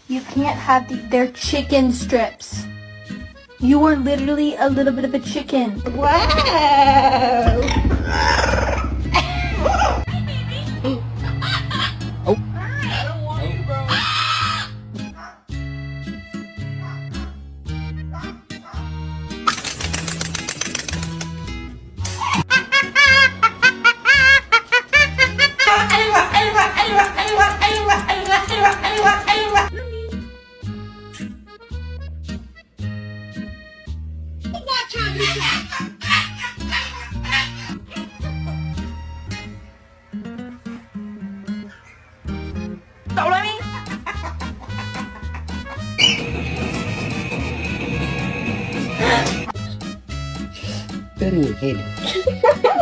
You can't have they're chicken strips. You are literally a little bit of a chicken. Wow! Very good.